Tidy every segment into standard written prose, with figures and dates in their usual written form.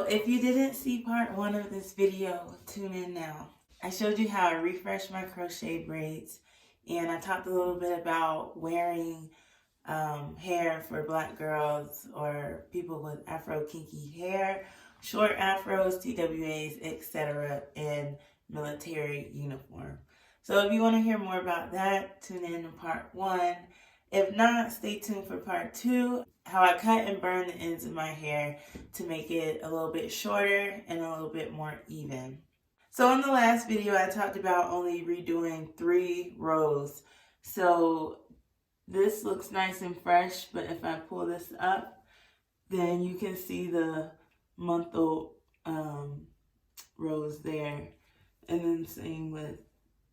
if you didn't see part 1 of this video, tune in now. I showed you how I refreshed my crochet braids, and I talked a little bit about wearing hair for black girls or people with Afro kinky hair, short afros, TWAs, etc. in military uniform. So if you want to hear more about that, tune in to part 1. If not, stay tuned for part 2, how I cut and burn the ends of my hair to make it a little bit shorter and a little bit more even. So in the last video, I talked about only redoing 3 rows. So this looks nice and fresh, but if I pull this up, then you can see the month-old rows there. And then same with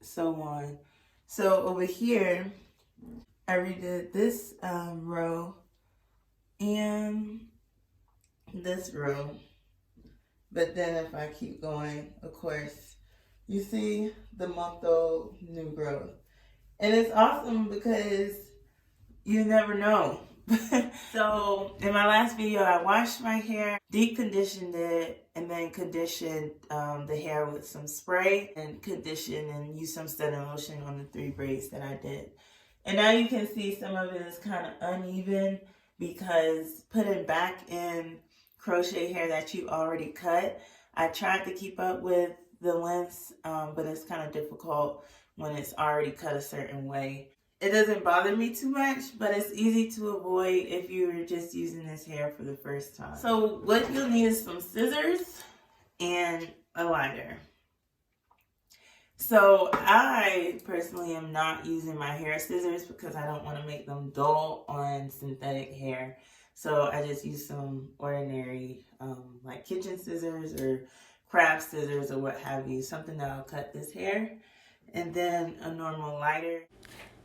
so on. So over here, I redid this row and this row. But then if I keep going, of course, you see the month-old new growth. And it's awesome because you never know. So in my last video, I washed my hair, deep conditioned it, and then conditioned the hair with some spray and conditioned and used some setting lotion on the 3 braids that I did. And now you can see some of it is kind of uneven because putting back in crochet hair that you already cut, I tried to keep up with the lengths, but it's kind of difficult when it's already cut a certain way. It doesn't bother me too much, but it's easy to avoid if you're just using this hair for the first time. So what you'll need is some scissors and a lighter. So I personally am not using my hair scissors because I don't want to make them dull on synthetic hair. So I just use some ordinary like kitchen scissors or craft scissors or what have you, something that'll cut this hair, and then a normal lighter.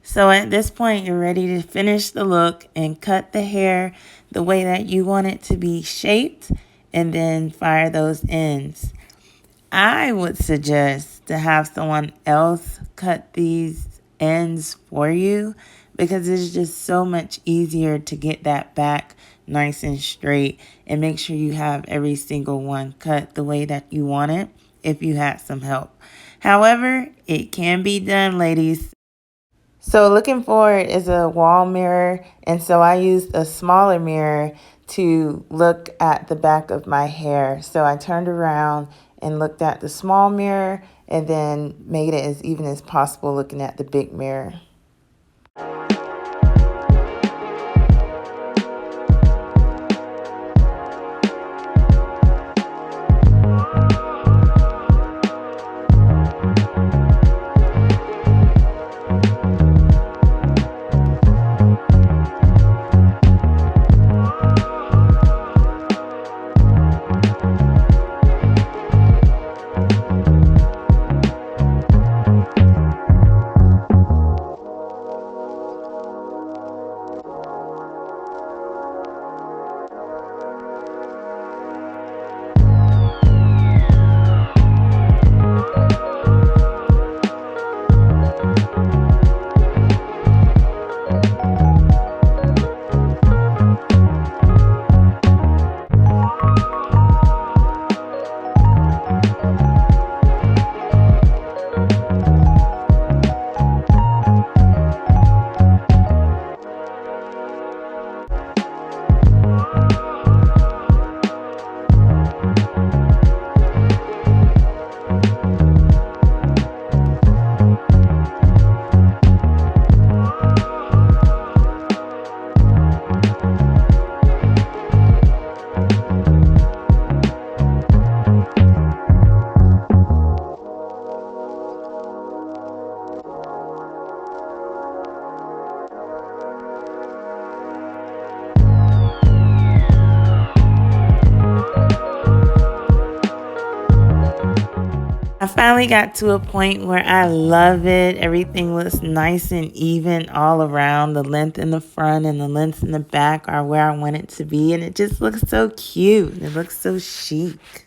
So at this point, you're ready to finish the look and cut the hair the way that you want it to be shaped and then fire those ends. I would suggest to have someone else cut these ends for you because it's just so much easier to get that back nice and straight and make sure you have every single one cut the way that you want it if you had some help. However, it can be done, ladies. So looking forward is a wall mirror, and so I used a smaller mirror to look at the back of my hair. So I turned around and looked at the small mirror and then made it as even as possible looking at the big mirror. I finally got to a point where I love it. Everything looks nice and even all around. The length in the front and the length in the back are where I want it to be. And it just looks so cute. It looks so chic.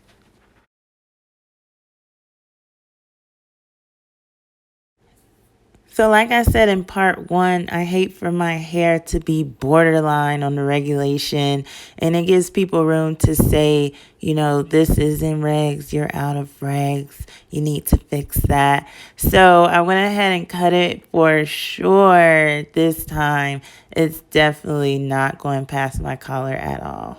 So like I said in part 1, I hate for my hair to be borderline on the regulation, and it gives people room to say, you know, this isn't regs, you're out of regs, you need to fix that. So I went ahead and cut it for sure this time. It's definitely not going past my collar at all.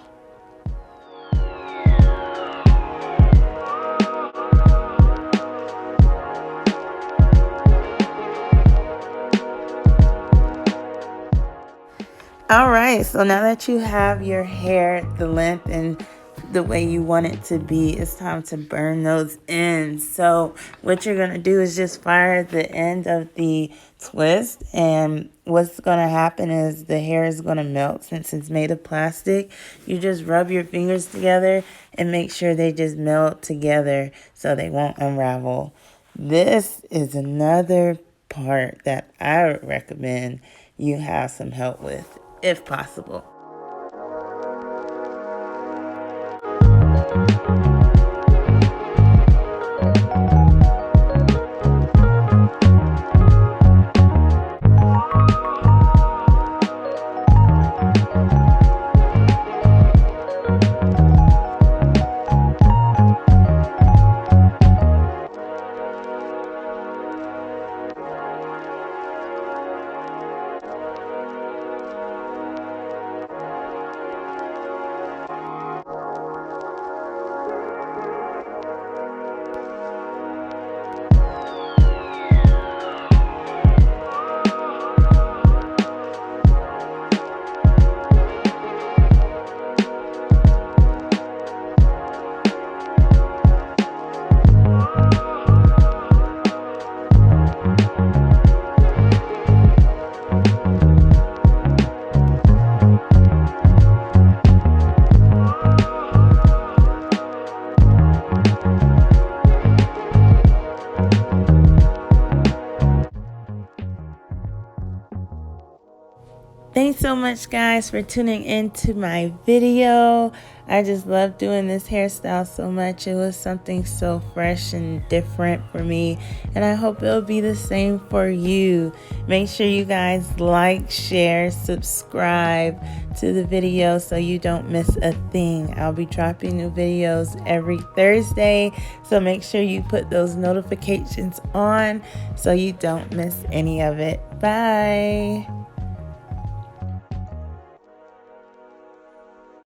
All right, so now that you have your hair the length and the way you want it to be, it's time to burn those ends. So what you're going to do is just fire the end of the twist, and what's going to happen is the hair is going to melt since it's made of plastic. You just rub your fingers together and make sure they just melt together so they won't unravel. This is another part that I would recommend you have some help with, if possible. Thanks so much, guys, for tuning into my video. I just love doing this hairstyle so much. It was something so fresh and different for me, and I hope it'll be the same for you. Make sure you guys like, share, subscribe to the video so you don't miss a thing. I'll be dropping new videos every Thursday, so make sure you put those notifications on so you don't miss any of it. Bye.